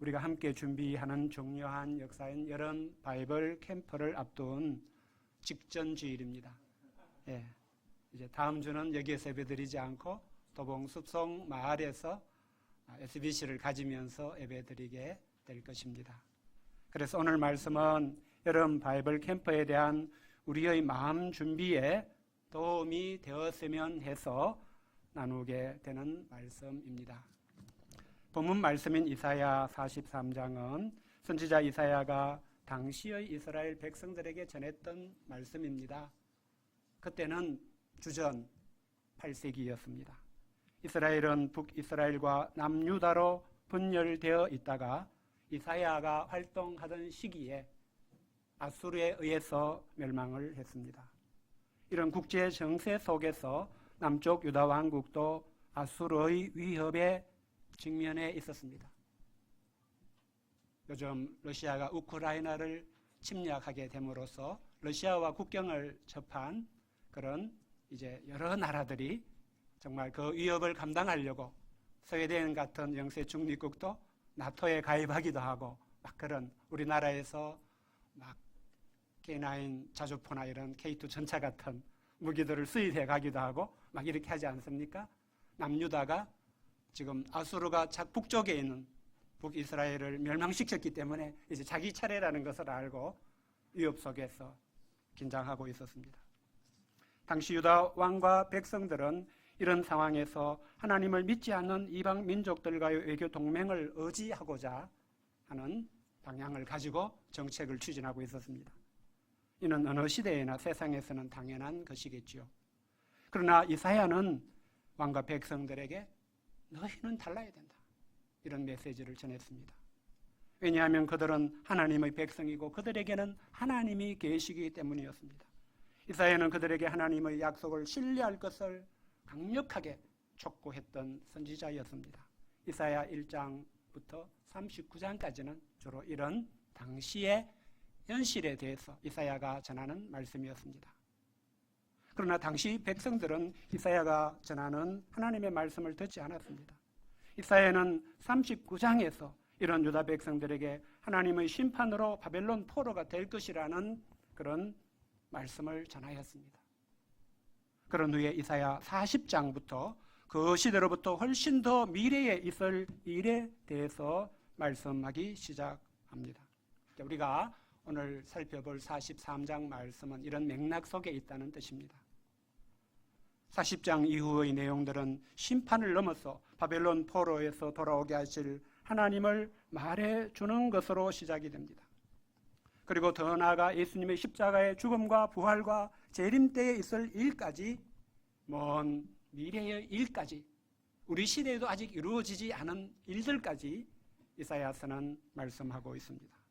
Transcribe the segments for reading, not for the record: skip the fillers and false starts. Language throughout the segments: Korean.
우리가 함께 준비하는 중요한 역사인 여름 바이블 캠프를 앞둔 직전 주일입니다. 예, 이제 다음 주는 여기에서 예배드리지 않고 도봉 숲송 마을에서 SBC를 가지면서 예배드리게 될 것입니다. 그래서 오늘 말씀은 여름 바이블 캠프에 대한 우리의 마음 준비에 도움이 되었으면 해서 나누게 되는 말씀입니다. 본문 말씀인 이사야 43장은 선지자 이사야가 당시의 이스라엘 백성들에게 전했던 말씀입니다. 그때는 주전 8세기였습니다. 이스라엘은 북이스라엘과 남유다로 분열되어 있다가 이사야가 활동하던 시기에 아수르에 의해서 멸망을 했습니다. 이런 국제 정세 속에서 남쪽 유다 왕국도 아수르의 위협에 직면해 있었습니다. 요즘 러시아가 우크라이나를 침략하게 됨으로써 러시아와 국경을 접한 그런 이제 여러 나라들이 정말 그 위협을 감당하려고 스웨덴 같은 영세 중립국도 나토에 가입하기도 하고 막 그런 우리나라에서 막 K9 자주포나 이런 K2 전차 같은 무기들을 수입해 가기도 하고 막 이렇게 하지 않습니까? 남유다가 지금 아수르가 북쪽에 있는 북이스라엘을 멸망시켰기 때문에 이제 자기 차례라는 것을 알고 위협 속에서 긴장하고 있었습니다. 당시 유다 왕과 백성들은 이런 상황에서 하나님을 믿지 않는 이방 민족들과의 외교 동맹을 의지하고자 하는 방향을 가지고 정책을 추진하고 있었습니다. 이는 어느 시대에나 세상에서는 당연한 것이겠지요. 그러나 이사야는 왕과 백성들에게 너희는 달라야 된다, 이런 메시지를 전했습니다. 왜냐하면 그들은 하나님의 백성이고 그들에게는 하나님이 계시기 때문이었습니다. 이사야는 그들에게 하나님의 약속을 신뢰할 것을 강력하게 촉구했던 선지자였습니다. 이사야 1장부터 39장까지는 주로 이런 당시의 현실에 대해서 이사야가 전하는 말씀이었습니다. 그러나 당시 백성들은 이사야가 전하는 하나님의 말씀을 듣지 않았습니다. 이사야는 39장에서 이런 유다 백성들에게 하나님의 심판으로 바벨론 포로가 될 것이라는 그런 말씀을 전하였습니다. 그런 후에 이사야 40장부터 그 시대로부터 훨씬 더 미래에 있을 일에 대해서 말씀하기 시작합니다. 우리가 오늘 살펴볼 43장 말씀은 이런 맥락 속에 있다는 뜻입니다. 40장 이후의 내용들은 심판을 넘어서 바벨론 포로에서 돌아오게 하실 하나님을 말해주는 것으로 시작이 됩니다. 그리고 더 나아가 예수님의 십자가의 죽음과 부활과 재림 때에 있을 일까지, 먼 미래의 일까지, 우리 시대에도 아직 이루어지지 않은 일들까지 이사야서는 말씀하고 있습니다.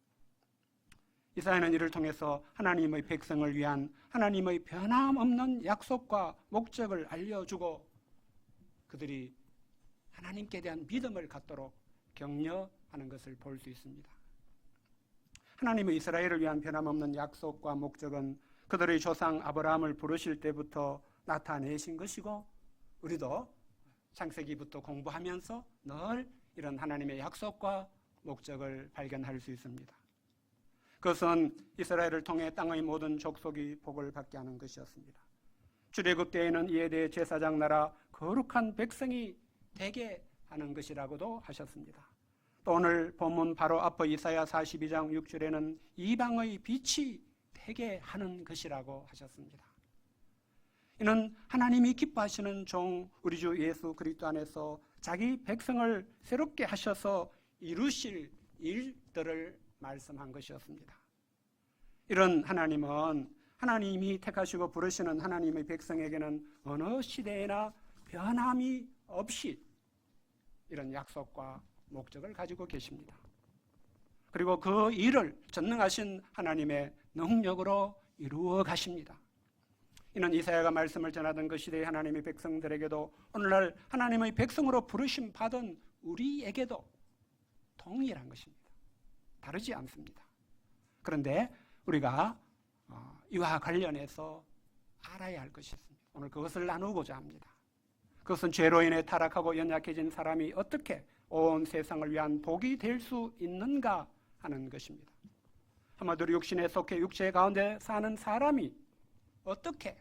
이사야는 이를 통해서 하나님의 백성을 위한 하나님의 변함없는 약속과 목적을 알려주고 그들이 하나님께 대한 믿음을 갖도록 격려하는 것을 볼 수 있습니다. 하나님의 이스라엘을 위한 변함없는 약속과 목적은 그들의 조상 아브라함을 부르실 때부터 나타내신 것이고, 우리도 창세기부터 공부하면서 늘 이런 하나님의 약속과 목적을 발견할 수 있습니다. 그것은 이스라엘을 통해 땅의 모든 족속이 복을 받게 하는 것이었습니다. 출애굽 때에는 이에 대해 제사장 나라 거룩한 백성이 되게 하는 것이라고도 하셨습니다. 또 오늘 본문 바로 앞의 이사야 42장 6절에는 이방의 빛이 되게 하는 것이라고 하셨습니다. 이는 하나님이 기뻐하시는 종 우리 주 예수 그리스도 안에서 자기 백성을 새롭게 하셔서 이루실 일들을 말씀한 것이었습니다. 이런 하나님은 하나님이 택하시고 부르시는 하나님의 백성에게는 어느 시대에나 변함이 없이 이런 약속과 목적을 가지고 계십니다. 그리고 그 일을 전능하신 하나님의 능력으로 이루어 가십니다. 이는 이사야가 말씀을 전하던 그 시대의 하나님의 백성들에게도 오늘날 하나님의 백성으로 부르심 받은 우리에게도 동일한 것입니다. 다르지 않습니다. 그런데 우리가 이와 관련해서 알아야 할 것이 있습니다. 오늘 그것을 나누고자 합니다. 그것은 죄로 인해 타락하고 연약해진 사람이 어떻게 온 세상을 위한 복이 될 수 있는가 하는 것입니다. 한마디로 육신에 속해 육체 가운데 사는 사람이 어떻게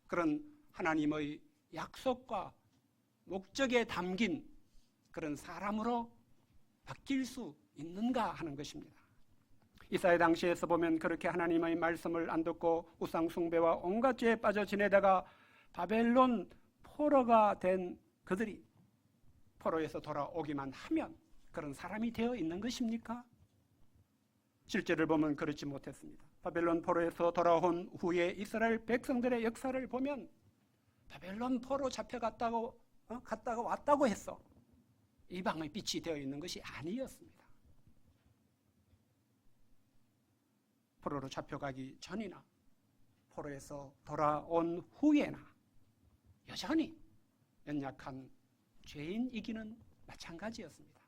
그런 하나님의 약속과 목적에 담긴 그런 사람으로 바뀔 수 있는가 하는 것입니다. 이사야 당시에서 보면 그렇게 하나님의 말씀을 안 듣고 우상 숭배와 온갖 죄에 빠져 지내다가 바벨론 포로가 된 그들이 포로에서 돌아오기만 하면 그런 사람이 되어 있는 것입니까? 실제를 보면 그렇지 못했습니다. 바벨론 포로에서 돌아온 후에 이스라엘 백성들의 역사를 보면 바벨론 포로 잡혀갔다가 왔다고 해서 이방의 빛이 되어 있는 것이 아니었습니다. 포로로 잡혀가기 전이나 포로에서 돌아온 후에나 여전히 연약한 죄인이기는 마찬가지였습니다.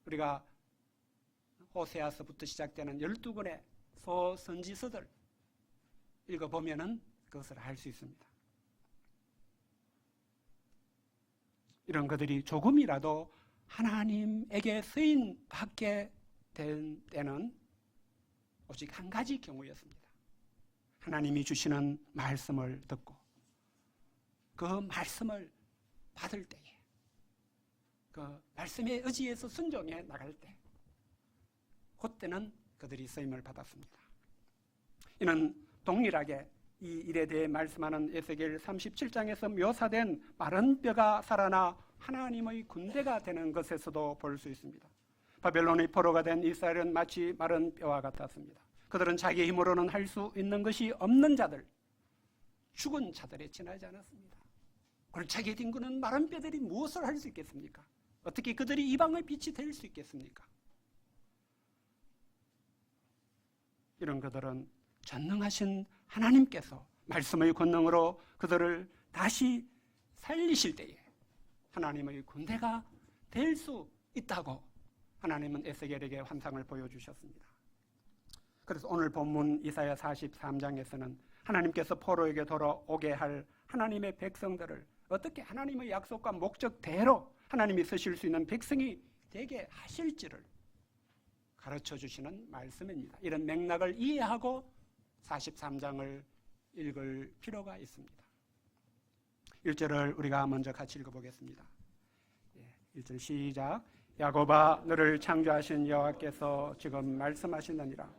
우리가 호세아서부터 시작되는 12권의 소선지서들 읽어보면 그것을 알 수 있습니다. 이런 것들이 조금이라도 하나님에게 쓰임 받게 된 때는 오직 한 가지 경우였습니다. 하나님이 주시는 말씀을 듣고 그 말씀을 받을 때에 그 말씀에 의지해서 순종해 나갈 때 그때는 그들이 쓰임을 받았습니다. 이는 동일하게 이 일에 대해 말씀하는 에스겔 37장에서 묘사된 마른 뼈가 살아나 하나님의 군대가 되는 것에서도 볼 수 있습니다. 바벨론의 포로가 된 이스라엘은 마치 마른 뼈와 같았습니다. 그들은 자기 힘으로는 할 수 있는 것이 없는 자들, 죽은 자들에 지나지 않았습니다. 골짜기에 뒹구는 마른 뼈들이 무엇을 할 수 있겠습니까? 어떻게 그들이 이방의 빛이 될 수 있겠습니까? 이런 그들은 전능하신 하나님께서 말씀의 권능으로 그들을 다시 살리실 때에 하나님의 군대가 될 수 있다고 하나님은 에스겔에게 환상을 보여주셨습니다. 그래서 오늘 본문 이사야 43장에서는 하나님께서 포로에게 돌아오게 할 하나님의 백성들을 어떻게 하나님의 약속과 목적대로 하나님이 쓰실 수 있는 백성이 되게 하실지를 가르쳐 주시는 말씀입니다. 이런 맥락을 이해하고 43장을 읽을 필요가 있습니다. 1절을 우리가 먼저 같이 읽어보겠습니다. 1절 시작. 야곱아 너를 창조하신 여호와께서 지금 말씀하시느니라.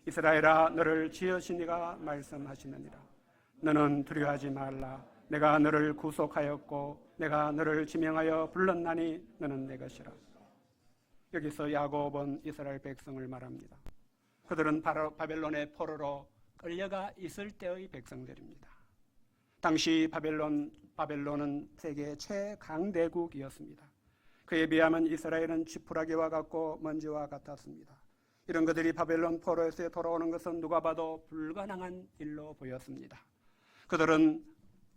이스라엘아 너를 지으신 이가 말씀하시느니라. 너는 두려워하지 말라. 내가 너를 구속하였고 내가 너를 지명하여 불렀나니 너는 내 것이라. 여기서 야곱은 이스라엘 백성을 말합니다. 그들은 바로 바벨론의 포로로 끌려가 있을 때의 백성들입니다. 당시 바벨론은 세계 최강대국이었습니다. 그에 비하면 이스라엘은 지푸라기와 같고 먼지와 같았습니다. 이런 그들이 바벨론 포로에서 돌아오는 것은 누가 봐도 불가능한 일로 보였습니다. 그들은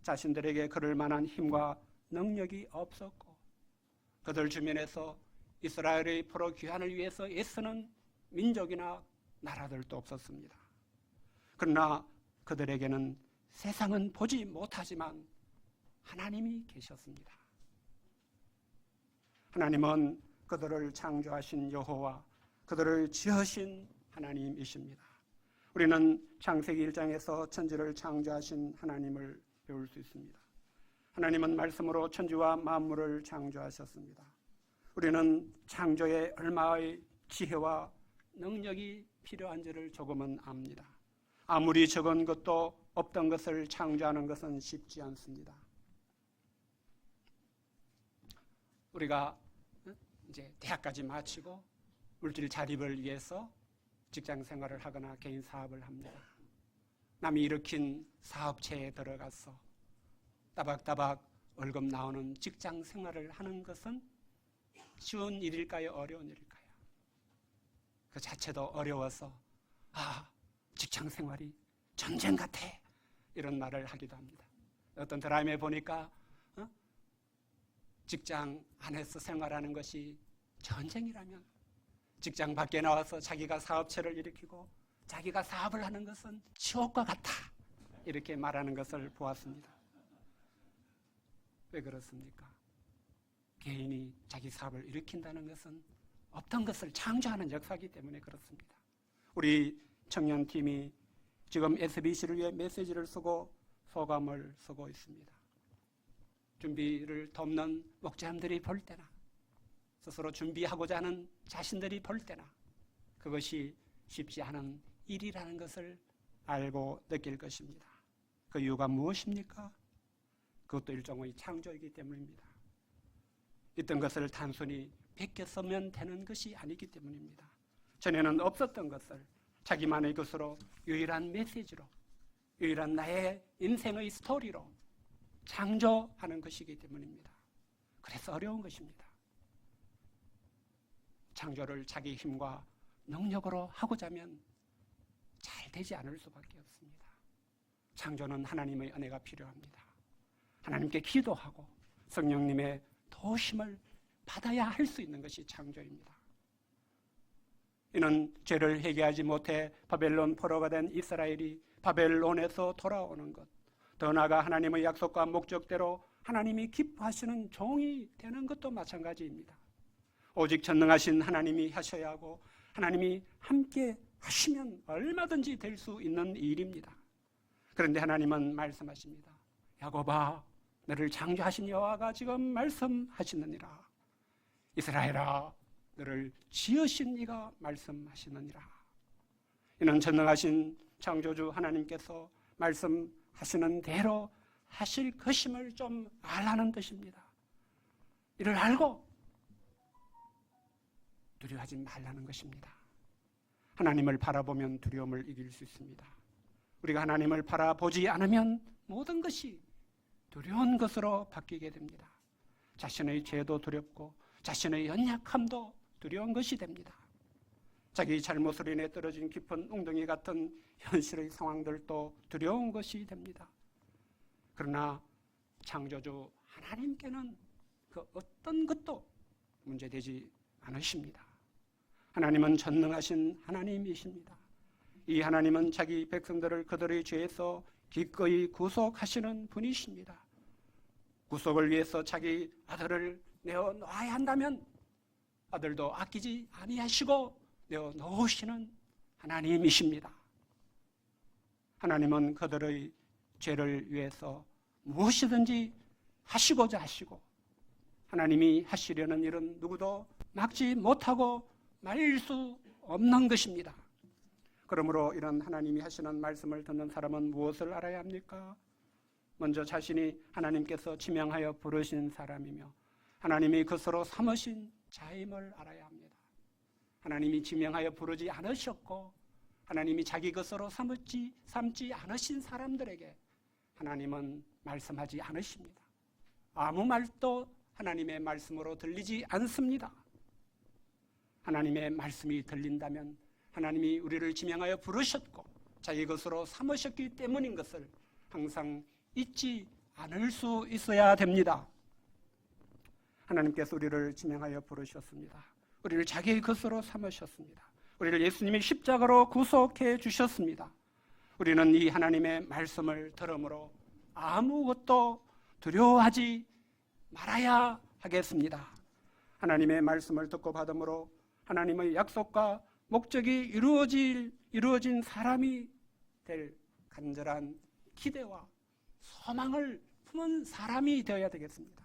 자신들에게 그럴 만한 힘과 능력이 없었고 그들 주변에서 이스라엘의 포로 귀환을 위해서 애쓰는 민족이나 나라들도 없었습니다. 그러나 그들에게는 세상은 보지 못하지만 하나님이 계셨습니다. 하나님은 그들을 창조하신 여호와, 그들을 지으신 하나님이십니다. 우리는 창세기 1장에서 천지를 창조하신 하나님을 배울 수 있습니다. 하나님은 말씀으로 천지와 만물을 창조하셨습니다. 우리는 창조에 얼마의 지혜와 능력이 필요한지를 조금은 압니다. 아무리 적은 것도 없던 것을 창조하는 것은 쉽지 않습니다. 우리가 이제 대학까지 마치고 물질 자립을 위해서 직장 생활을 하거나 개인 사업을 합니다. 남이 일으킨 사업체에 들어가서 따박따박 월급 나오는 직장 생활을 하는 것은 쉬운 일일까요? 어려운 일일까요? 그 자체도 어려워서 직장 생활이 전쟁 같아 이런 말을 하기도 합니다. 어떤 드라마에 보니까 직장 안에서 생활하는 것이 전쟁이라면 직장 밖에 나와서 자기가 사업체를 일으키고 자기가 사업을 하는 것은 지옥과 같아 이렇게 말하는 것을 보았습니다. 왜 그렇습니까? 개인이 자기 사업을 일으킨다는 것은 없던 것을 창조하는 역사이기 때문에 그렇습니다. 우리 청년팀이 지금 SBC를 위해 메시지를 쓰고 소감을 쓰고 있습니다. 준비를 돕는 목자님들이 볼 때나 스스로 준비하고자 하는 자신들이 볼 때나 그것이 쉽지 않은 일이라는 것을 알고 느낄 것입니다. 그 이유가 무엇입니까? 그것도 일종의 창조이기 때문입니다. 있던 것을 단순히 베껴쓰면 되는 것이 아니기 때문입니다. 전에는 없었던 것을 자기만의 것으로 유일한 메시지로, 유일한 나의 인생의 스토리로 창조하는 것이기 때문입니다. 그래서 어려운 것입니다. 창조를 자기 힘과 능력으로 하고자 하면 잘 되지 않을 수밖에 없습니다. 창조는 하나님의 은혜가 필요합니다. 하나님께 기도하고 성령님의 도심을 받아야 할 수 있는 것이 창조입니다. 이는 죄를 회개하지 못해 바벨론 포로가 된 이스라엘이 바벨론에서 돌아오는 것, 더 나아가 하나님의 약속과 목적대로 하나님이 기뻐하시는 종이 되는 것도 마찬가지입니다. 오직 전능하신 하나님이 하셔야 하고 하나님이 함께 하시면 얼마든지 될 수 있는 일입니다. 그런데 하나님은 말씀하십니다. 야곱아, 너를 창조하신 여호와가 지금 말씀하시느니라. 이스라엘아, 너를 지으신 이가 말씀하시느니라. 이는 전능하신 창조주 하나님께서 말씀하시는 대로 하실 것임을 좀 알라는 뜻입니다. 이를 알고 두려워하지 말라는 것입니다. 하나님을 바라보면 두려움을 이길 수 있습니다. 우리가 하나님을 바라보지 않으면 모든 것이 두려운 것으로 바뀌게 됩니다. 자신의 죄도 두렵고 자신의 연약함도 두려운 것이 됩니다. 자기 잘못으로 인해 떨어진 깊은 웅덩이 같은 현실의 상황들도 두려운 것이 됩니다. 그러나 창조주 하나님께는 그 어떤 것도 문제되지 않으십니다. 하나님은 전능하신 하나님이십니다. 이 하나님은 자기 백성들을 그들의 죄에서 기꺼이 구속하시는 분이십니다. 구속을 위해서 자기 아들을 내어놓아야 한다면 아들도 아끼지 아니하시고 내어놓으시는 하나님이십니다. 하나님은 그들의 죄를 위해서 무엇이든지 하시고자 하시고 하나님이 하시려는 일은 누구도 막지 못하고 말릴 수 없는 것입니다. 그러므로 이런 하나님이 하시는 말씀을 듣는 사람은 무엇을 알아야 합니까? 먼저 자신이 하나님께서 지명하여 부르신 사람이며 하나님이 그것으로 삼으신 자임을 알아야 합니다. 하나님이 지명하여 부르지 않으셨고 하나님이 자기 것으로 삼지 않으신 사람들에게 하나님은 말씀하지 않으십니다. 아무 말도 하나님의 말씀으로 들리지 않습니다. 하나님의 말씀이 들린다면 하나님이 우리를 지명하여 부르셨고 자기 것으로 삼으셨기 때문인 것을 항상 잊지 않을 수 있어야 됩니다. 하나님께서 우리를 지명하여 부르셨습니다. 우리를 자기의 것으로 삼으셨습니다. 우리를 예수님이 십자가로 구속해 주셨습니다. 우리는 이 하나님의 말씀을 들음으로 아무것도 두려워하지 말아야 하겠습니다. 하나님의 말씀을 듣고 받음으로 하나님의 약속과 목적이 이루어진 사람이 될 간절한 기대와 소망을 품은 사람이 되어야 되겠습니다.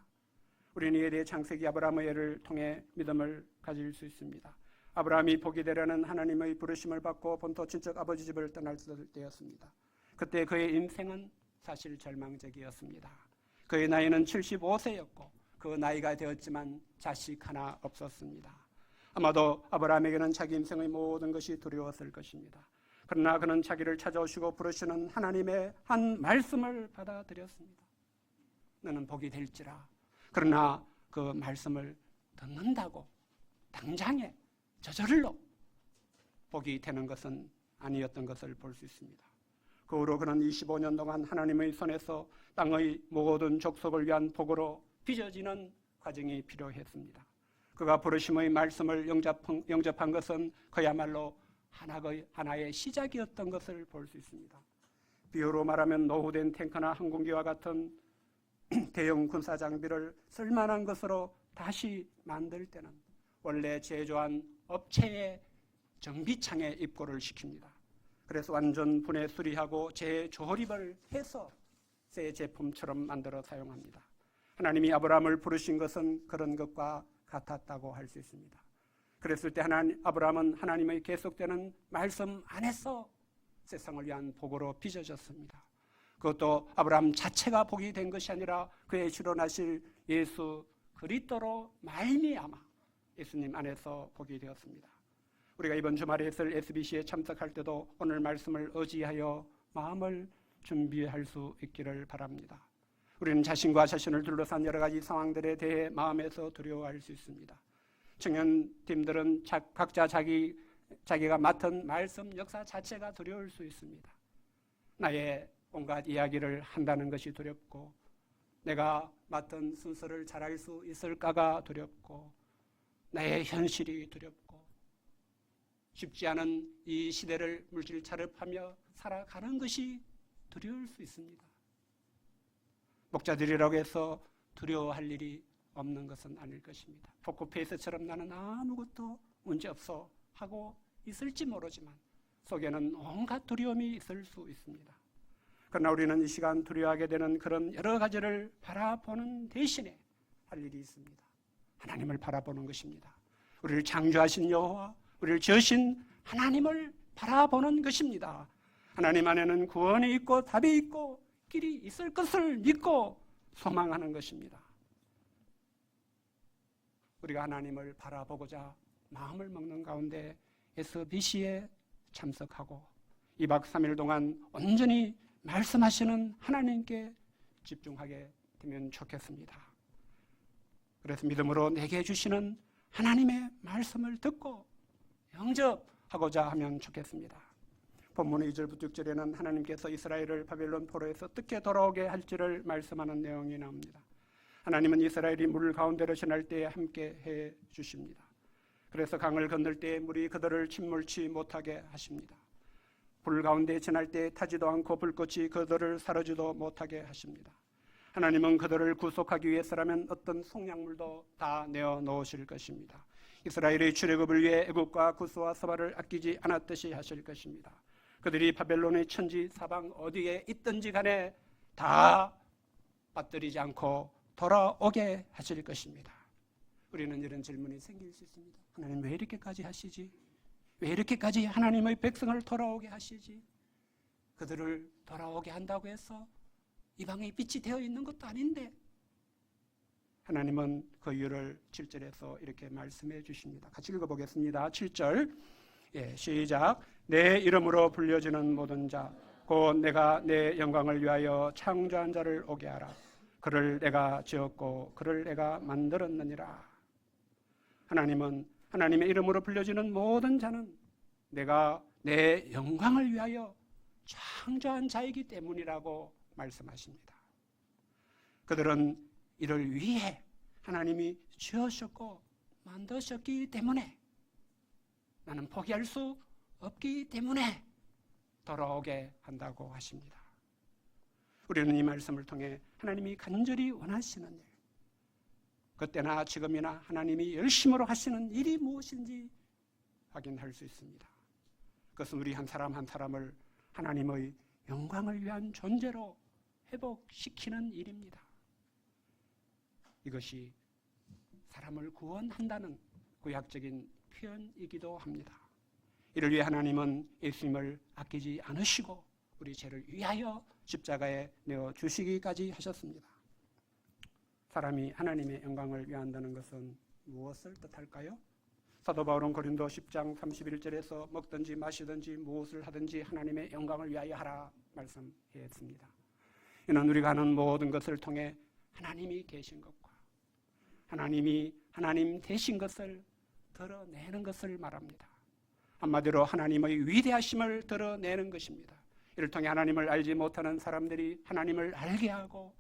우리는 이에 대해 창세기 아브라함의 예를 통해 믿음을 가질 수 있습니다. 아브라함이 복이 되려는 하나님의 부르심을 받고 본토 친척 아버지 집을 떠날 때였습니다. 그때 그의 인생은 사실 절망적이었습니다. 그의 나이는 75세였고 그 나이가 되었지만 자식 하나 없었습니다. 아마도 아브라함에게는 자기 인생의 모든 것이 두려웠을 것입니다. 그러나 그는 자기를 찾아오시고 부르시는 하나님의 한 말씀을 받아들였습니다. 너는 복이 될지라. 그러나 그 말씀을 듣는다고 당장에 저절로 복이 되는 것은 아니었던 것을 볼 수 있습니다. 그 후로 그는 25년 동안 하나님의 손에서 땅의 모든 족속을 위한 복으로 빚어지는 과정이 필요했습니다. 그가 부르심의 말씀을 영접한 것은 그야말로 하나의 시작이었던 것을 볼 수 있습니다. 비유로 말하면 노후된 탱크나 항공기와 같은 대형 군사 장비를 쓸만한 것으로 다시 만들 때는 원래 제조한 업체의 정비창에 입고를 시킵니다. 그래서 완전 분해 수리하고 재조립을 해서 새 제품처럼 만들어 사용합니다. 하나님이 아브라함을 부르신 것은 그런 것과 같았다고 할 수 있습니다. 그랬을 때 아브라함은 하나님의 계속되는 말씀 안에서 세상을 위한 복으로 빚어졌습니다. 그것도 아브라함 자체가 복이 된 것이 아니라 그의 실현하실 예수 그리스도로 말미암아 예수님 안에서 복이 되었습니다. 우리가 이번 주말에 있을 SBC에 참석할 때도 오늘 말씀을 의지하여 마음을 준비할 수 있기를 바랍니다. 우리는 자신과 자신을 둘러싼 여러 가지 상황들에 대해 마음에서 두려워할 수 있습니다. 청년팀들은 각자 자기가 맡은 말씀 역사 자체가 두려울 수 있습니다. 나의 온갖 이야기를 한다는 것이 두렵고 내가 맡은 순서를 잘할 수 있을까가 두렵고 나의 현실이 두렵고 쉽지 않은 이 시대를 물질차렵하며 살아가는 것이 두려울 수 있습니다. 목자들이라고 해서 두려워할 일이 없는 것은 아닐 것입니다. 포커페이스처럼 나는 아무것도 문제없어 하고 있을지 모르지만 속에는 온갖 두려움이 있을 수 있습니다. 그러나 우리는 이 시간 두려워하게 되는 그런 여러 가지를 바라보는 대신에 할 일이 있습니다. 하나님을 바라보는 것입니다. 우리를 창조하신 여호와, 우리를 지으신 하나님을 바라보는 것입니다. 하나님 안에는 구원이 있고 답이 있고 길이 있을 것을 믿고 소망하는 것입니다. 우리가 하나님을 바라보고자 마음을 먹는 가운데 SBC에 참석하고 2박 3일 동안 온전히 말씀하시는 하나님께 집중하게 되면 좋겠습니다. 그래서 믿음으로 내게 주시는 하나님의 말씀을 듣고 영접하고자 하면 좋겠습니다. 본문의 2절부터 6절에는 하나님께서 이스라엘을 바벨론 포로에서 어떻게 돌아오게 할지를 말씀하는 내용이 나옵니다. 하나님은 이스라엘이 물 가운데로 지날 때에 함께 해 주십니다. 그래서 강을 건널 때 물이 그들을 침몰치 못하게 하십니다. 불 가운데 지날 때 타지도 않고 불꽃이 그들을 사르지도 못하게 하십니다. 하나님은 그들을 구속하기 위해서라면 어떤 속량물도 다 내어 놓으실 것입니다. 이스라엘의 출애굽을 위해 애굽과 구스와 서바를 아끼지 않았듯이 하실 것입니다. 그들이 바벨론의 천지 사방 어디에 있든지 간에 다 빠뜨리지 않고 돌아오게 하실 것입니다. 우리는 이런 질문이 생길 수 있습니다. 하나님 왜 이렇게까지 하시지? 왜 이렇게까지 하나님의 백성을 돌아오게 하시지? 그들을 돌아오게 한다고 해서 이방의 빛이 되어 있는 것도 아닌데 하나님은 그 이유를 7절에서 이렇게 말씀해 주십니다. 같이 읽어보겠습니다. 7절 시작. 내 이름으로 불려지는 모든 자 곧 내가 내 영광을 위하여 창조한 자를 오게 하라. 그를 내가 지었고 그를 내가 만들었느니라. 하나님은 하나님의 이름으로 불려지는 모든 자는 내가 내 영광을 위하여 창조한 자이기 때문이라고 말씀하십니다. 그들은 이를 위해 하나님이 지으셨고 만드셨기 때문에 나는 포기할 수 없기 때문에 돌아오게 한다고 하십니다. 우리는 이 말씀을 통해 하나님이 간절히 원하시는 일, 그때나 지금이나 하나님이 열심으로 하시는 일이 무엇인지 확인할 수 있습니다. 그것은 우리 한 사람 한 사람을 하나님의 영광을 위한 존재로 회복시키는 일입니다. 이것이 사람을 구원한다는 구약적인 표현이기도 합니다. 이를 위해 하나님은 예수님을 아끼지 않으시고 우리 죄를 위하여 십자가에 내어주시기까지 하셨습니다. 사람이 하나님의 영광을 위한다는 것은 무엇을 뜻할까요? 사도 바울은 고린도 10장 31절에서 먹든지 마시든지 무엇을 하든지 하나님의 영광을 위하여 하라 말씀했습니다. 이는 우리가 하는 모든 것을 통해 하나님이 계신 것과 하나님이 하나님 되신 것을 드러내는 것을 말합니다. 한마디로 하나님의 위대하심을 드러내는 것입니다. 이를 통해 하나님을 알지 못하는 사람들이 하나님을 알게 하고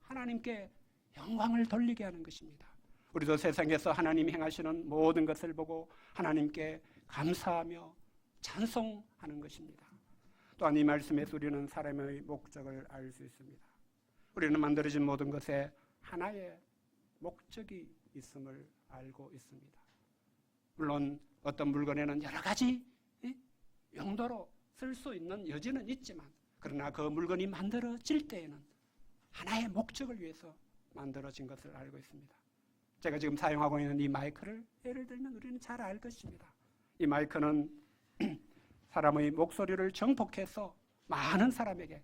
하나님께 영광을 돌리게 하는 것입니다. 우리도 세상에서 하나님이 행하시는 모든 것을 보고 하나님께 감사하며 찬송하는 것입니다. 또한 이 말씀에서 우리는 사람의 목적을 알 수 있습니다. 우리는 만들어진 모든 것에 하나의 목적이 있음을 알고 있습니다. 물론 어떤 물건에는 여러 가지 용도로 쓸 수 있는 여지는 있지만, 그러나 그 물건이 만들어질 때에는 하나의 목적을 위해서 만들어진 것을 알고 있습니다. 제가 지금 사용하고 있는 이 마이크를 예를 들면 우리는 잘 알 것입니다. 이 마이크는 사람의 목소리를 정복해서 많은 사람에게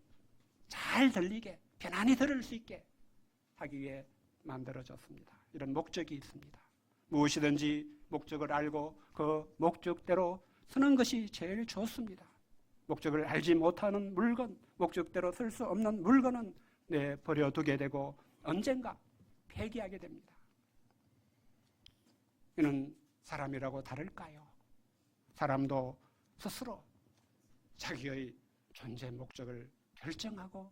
잘 들리게, 편안히 들을 수 있게 하기 위해 만들어졌습니다. 이런 목적이 있습니다. 무엇이든지 목적을 알고 그 목적대로 쓰는 것이 제일 좋습니다. 목적을 알지 못하는 물건, 목적대로 쓸 수 없는 물건은 버려두게 되고 언젠가 폐기하게 됩니다. 이는 사람이라고 다를까요? 사람도 스스로 자기의 존재 목적을 결정하고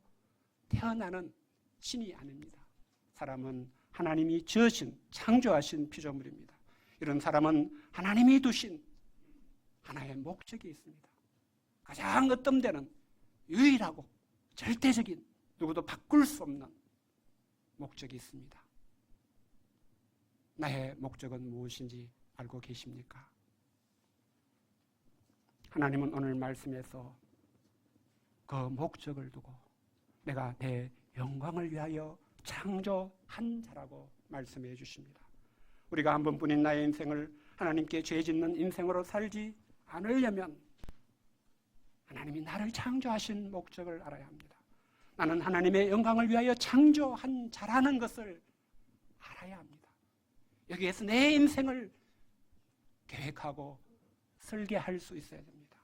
태어나는 신이 아닙니다. 사람은 하나님이 지으신, 창조하신 피조물입니다. 이런 사람은 하나님이 두신 하나의 목적이 있습니다. 가장 으뜸되는 유일하고 절대적인, 누구도 바꿀 수 없는 목적이 있습니다. 나의 목적은 무엇인지 알고 계십니까? 하나님은 오늘 말씀에서 그 목적을 두고 내가 내 영광을 위하여 창조한 자라고 말씀해 주십니다. 우리가 한 번뿐인 나의 인생을 하나님께 죄 짓는 인생으로 살지 않으려면 하나님이 나를 창조하신 목적을 알아야 합니다. 나는 하나님의 영광을 위하여 창조한 자라는 것을 알아야 합니다. 여기에서 내 인생을 계획하고 설계할 수 있어야 됩니다.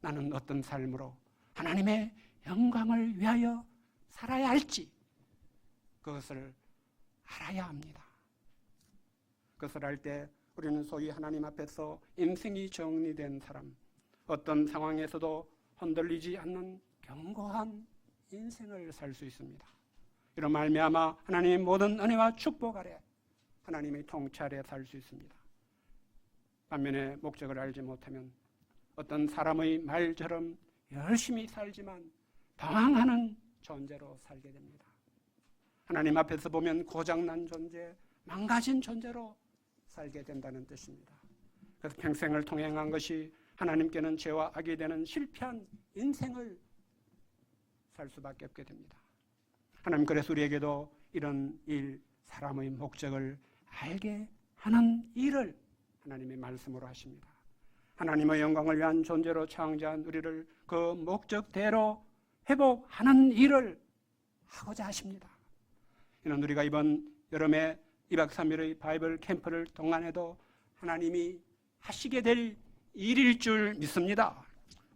나는 어떤 삶으로 하나님의 영광을 위하여 살아야 할지 그것을 알아야 합니다. 그것을 알 때 우리는 소위 하나님 앞에서 인생이 정리된 사람, 어떤 상황에서도 흔들리지 않는 견고한 인생을 살 수 있습니다. 이런 말미암아 하나님의 모든 은혜와 축복 아래 하나님의 통찰에 살 수 있습니다. 반면에 목적을 알지 못하면 어떤 사람의 말처럼 열심히 살지만 방황하는 존재로 살게 됩니다. 하나님 앞에서 보면 고장난 존재, 망가진 존재로 살게 된다는 뜻입니다. 그래서 평생을 통행한 것이 하나님께는 죄와 악이 되는 실패한 인생을 살 수밖에 없게 됩니다. 하나님 그래서 우리에게도 이런 일, 사람의 목적을 알게 하는 일을 하나님의 말씀으로 하십니다. 하나님의 영광을 위한 존재로 창조한 우리를 그 목적대로 회복하는 일을 하고자 하십니다. 이는 우리가 이번 여름에 2박 3일의 바이블 캠프를 동안에도 하나님이 하시게 될 일일 줄 믿습니다.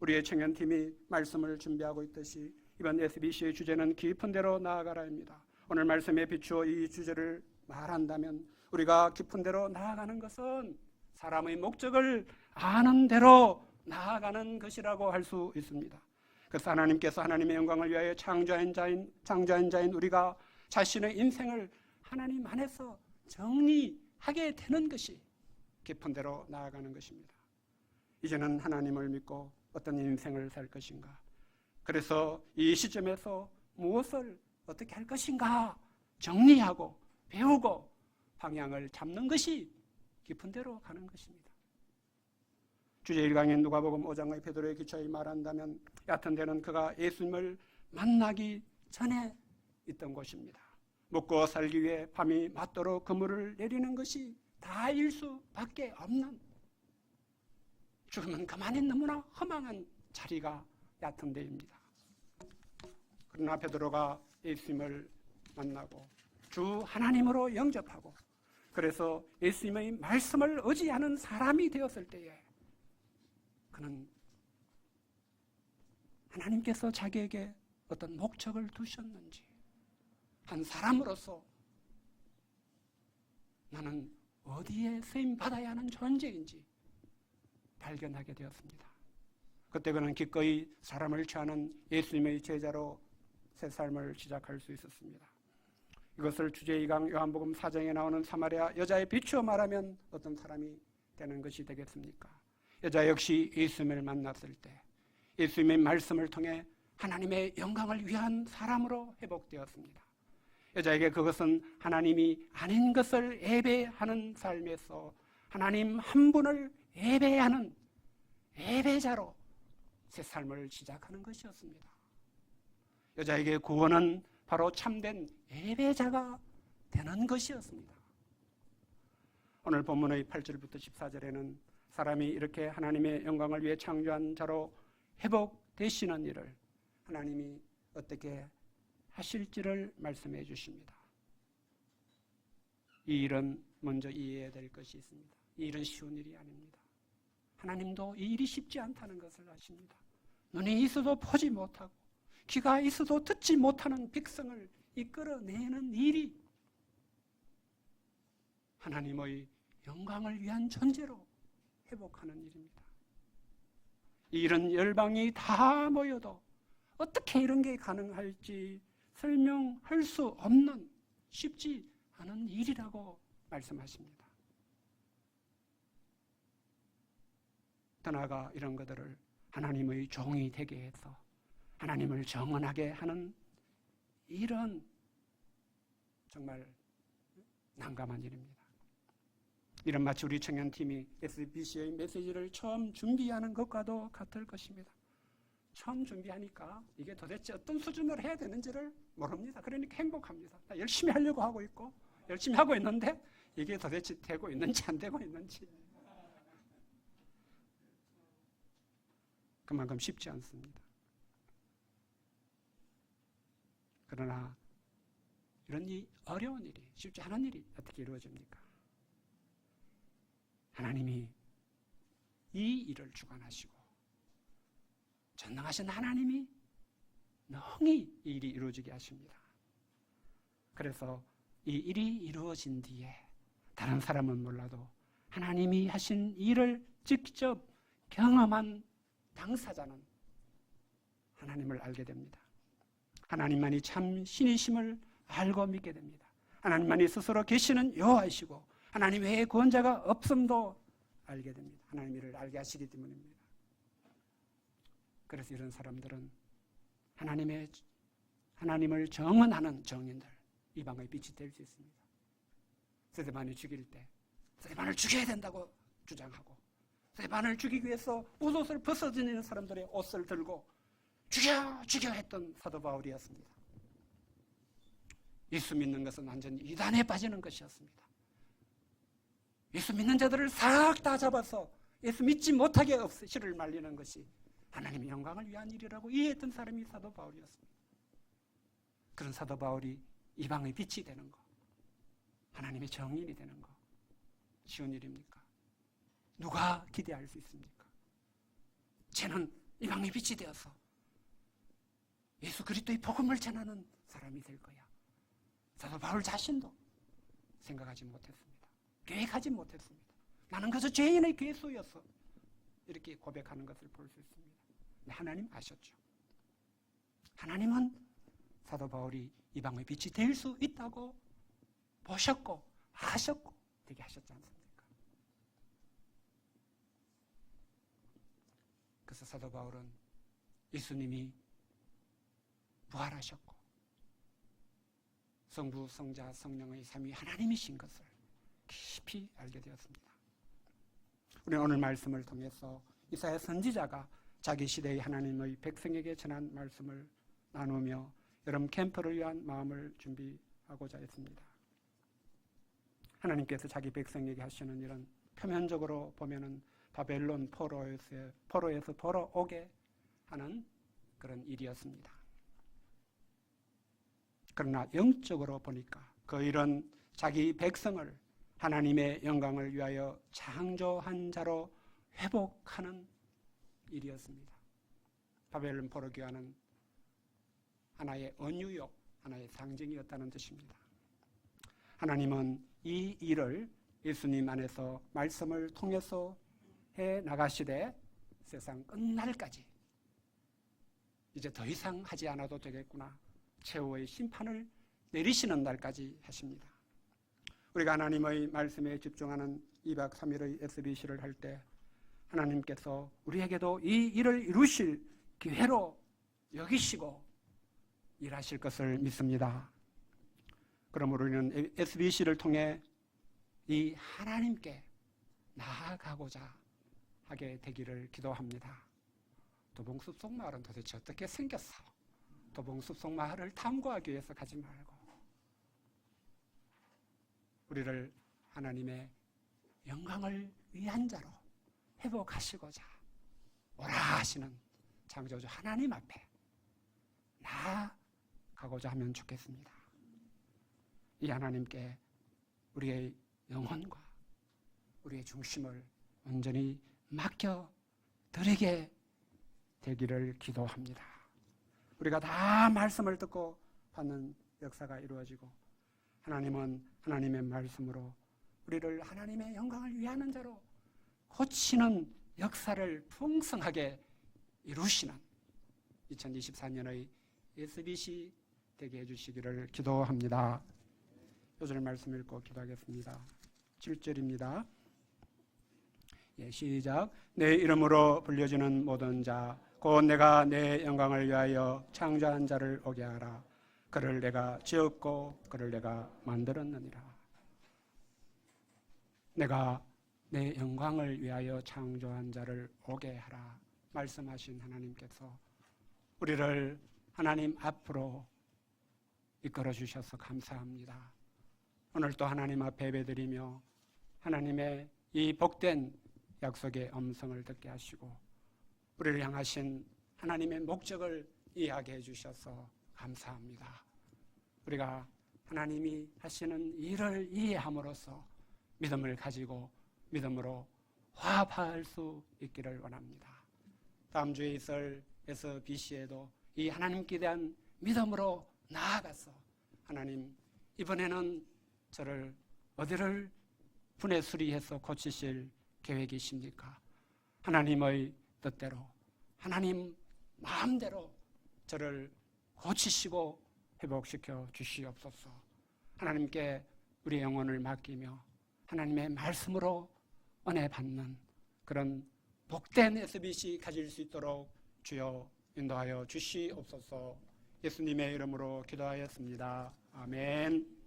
우리의 청년팀이 말씀을 준비하고 있듯이 이번 SBC의 주제는 깊은 데로 나아가라입니다. 오늘 말씀에 비추어 이 주제를 말한다면 우리가 깊은 데로 나아가는 것은 사람의 목적을 아는 대로 나아가는 것이라고 할 수 있습니다. 그래서 하나님께서 하나님의 영광을 위하여 창조한 자인 우리가 자신의 인생을 하나님 안에서 정리하게 되는 것이 깊은 데로 나아가는 것입니다. 이제는 하나님을 믿고 어떤 인생을 살 것인가? 그래서 이 시점에서 무엇을 어떻게 할 것인가? 정리하고 배우고 방향을 잡는 것이 깊은 데로 가는 것입니다. 주제 1강인 누가복음 5장의 베드로의 기초에 말한다면 얕은 데는 그가 예수님을 만나기 전에 있던 곳입니다. 먹고 살기 위해 밤이 맞도록 그물을 내리는 것이 다일 수밖에 없는, 죽으면 그만이 너무나 허망한 자리가 얕은 데입니다. 그러나 베드로가 예수님을 만나고 주 하나님으로 영접하고 그래서 예수님의 말씀을 의지하는 사람이 되었을 때에 그는 하나님께서 자기에게 어떤 목적을 두셨는지, 한 사람으로서 나는 어디에 쓰임받아야 하는 존재인지 발견하게 되었습니다. 그때 그는 기꺼이 사람을 취하는 예수님의 제자로 새 삶을 시작할 수 있었습니다. 이것을 주제 2강 요한복음 4장에 나오는 사마리아 여자에 비추어 말하면 어떤 사람이 되는 것이 되겠습니까? 여자 역시 예수님을 만났을 때 예수님의 말씀을 통해 하나님의 영광을 위한 사람으로 회복되었습니다. 여자에게 그것은 하나님이 아닌 것을 예배하는 삶에서 하나님 한 분을 예배하는 예배자로 새 삶을 시작하는 것이었습니다. 여자에게 구원은 바로 참된 예배자가 되는 것이었습니다. 오늘 본문의 8절부터 14절에는 사람이 이렇게 하나님의 영광을 위해 창조한 자로 회복되시는 일을 하나님이 어떻게 하실지를 말씀해 주십니다. 이 일은 먼저 이해해야 될 것이 있습니다. 이 일은 쉬운 일이 아닙니다. 하나님도 이 일이 쉽지 않다는 것을 아십니다. 눈이 있어도 보지 못하고 귀가 있어도 듣지 못하는 백성을 이끌어내는 일이 하나님의 영광을 위한 존재로 회복하는 일입니다. 이 일은 열방이 다 모여도 어떻게 이런 게 가능할지 설명할 수 없는 쉽지 않은 일이라고 말씀하십니다. 더 나아가 이런 것들을 하나님의 종이 되게 해서 하나님을 정언하게 하는 일은 정말 난감한 일입니다. 이런 마치 우리 청년팀이 SBC의 메시지를 처음 준비하는 것과도 같을 것입니다. 처음 준비하니까 이게 도대체 어떤 수준으로 해야 되는지를 모릅니다. 그러니까 행복합니다. 열심히 하려고 하고 있고 열심히 하고 있는데 이게 도대체 되고 있는지 안 되고 있는지 그만큼 쉽지 않습니다. 그러나 이런 이 어려운 일이 쉽지 않은 일이 어떻게 이루어집니까? 하나님이 이 일을 주관하시고 전능하신 하나님이 능히 이 일이 이루어지게 하십니다. 그래서 이 일이 이루어진 뒤에 다른 사람은 몰라도 하나님이 하신 일을 직접 경험한 당사자는 하나님을 알게 됩니다. 하나님만이 참 신이심을 알고 믿게 됩니다. 하나님만이 스스로 계시는 여호와이시고 하나님 외에 구원자가 없음도 알게 됩니다. 하나님 이를 알게 하시기 때문입니다. 그래서 이런 사람들은 하나님을 정언하는 정인들, 이방의 빛이 될 수 있습니다. 스데반을 죽일 때 스데반을 죽여야 된다고 주장하고 스데반을 죽이기 위해서 옷을 벗어지는 사람들의 옷을 들고 죽여 했던 사도 바울이었습니다. 예수 믿는 것은 완전히 이단에 빠지는 것이었습니다. 예수 믿는 자들을 싹 다 잡아서 예수 믿지 못하게 씨를 말리는 것이 하나님의 영광을 위한 일이라고 이해했던 사람이 사도 바울이었습니다. 그런 사도 바울이 이방의 빛이 되는 것, 하나님의 정인이 되는 것 쉬운 일입니까? 누가 기대할 수 있습니까? 쟤는 이방의 빛이 되어서 예수 그리스도의 복음을 전하는 사람이 될 거야. 사도 바울 자신도 생각하지 못했습니다. 계획하지 못했습니다. 나는 그저 죄인의 괴수였어. 이렇게 고백하는 것을 볼 수 있습니다. 근데 하나님 아셨죠. 하나님은 사도 바울이 이방의 빛이 될 수 있다고 보셨고 아셨고 되게 하셨지 않습니까? 그래서 사도 바울은 예수님이 부활하셨고 성부, 성자, 성령의 삼위 하나님이신 것을 깊이 알게 되었습니다. 우리는 오늘 말씀을 통해서 이사야 선지자가 자기 시대의 하나님의 백성에게 전한 말씀을 나누며 여름 캠프를 위한 마음을 준비하고자 했습니다. 하나님께서 자기 백성에게 하시는 일은 표면적으로 보면은 바벨론 포로에서 벌어오게 하는 그런 일이었습니다. 그러나 영적으로 보니까 그 일은 자기 백성을 하나님의 영광을 위하여 창조한 자로 회복하는 일이었습니다. 바벨론 포로기와는 하나의 언유욕, 하나의 상징이었다는 뜻입니다. 하나님은 이 일을 예수님 안에서 말씀을 통해서 해 나가시되 세상 끝날까지 이제 더 이상 하지 않아도 되겠구나. 최후의 심판을 내리시는 날까지 하십니다. 우리가 하나님의 말씀에 집중하는 2박 3일의 SBC를 할 때 하나님께서 우리에게도 이 일을 이루실 기회로 여기시고 일하실 것을 믿습니다. 그러므로 우리는 SBC를 통해 이 하나님께 나아가고자 하게 되기를 기도합니다. 도봉숲속 마을은 도대체 어떻게 생겼어? 도봉숲속 마을을 탐구하기 위해서 가지 말고 우리를 하나님의 영광을 위한 자로 회복하시고자 오라 하시는 창조주 하나님 앞에 나아가고자 하면 좋겠습니다. 이 하나님께 우리의 영혼과 우리의 중심을 온전히 맡겨드리게 되기를 기도합니다. 우리가 다 말씀을 듣고 받는 역사가 이루어지고 하나님은 하나님의 말씀으로 우리를 하나님의 영광을 위하는 자로 고치는 역사를 풍성하게 이루시는 2024년의 SBC 되게 해주시기를 기도합니다. 요절 말씀 읽고 기도하겠습니다. 7절입니다. 시작. 내 이름으로 불려지는 모든 자 곧 내가 내 영광을 위하여 창조한 자를 오게 하라. 그를 내가 지었고 그를 내가 만들었느니라. 내가 내 영광을 위하여 창조한 자를 오게 하라 말씀하신 하나님께서 우리를 하나님 앞으로 이끌어 주셔서 감사합니다. 오늘 또 하나님 앞에 예배드리며 하나님의 이 복된 약속의 음성을 듣게 하시고 우리를 향하신 하나님의 목적을 이해하게 해주셔서 감사합니다. 우리가 하나님이 하시는 일을 이해함으로써 믿음을 가지고 믿음으로 화합할 수 있기를 원합니다. 다음 주에 있을 SBC에도 이 하나님께 대한 믿음으로 나아가서 하나님 이번에는 저를 어디를 분해 수리해서 고치실 계획이십니까? 하나님의 뜻대로 하나님 마음대로 저를 고치시고 회복시켜 주시옵소서. 하나님께 우리 영혼을 맡기며 하나님의 말씀으로 은혜 받는 그런 복된 SBC 가질 수 있도록 주여 인도하여 주시옵소서. 예수님의 이름으로 기도하였습니다. 아멘.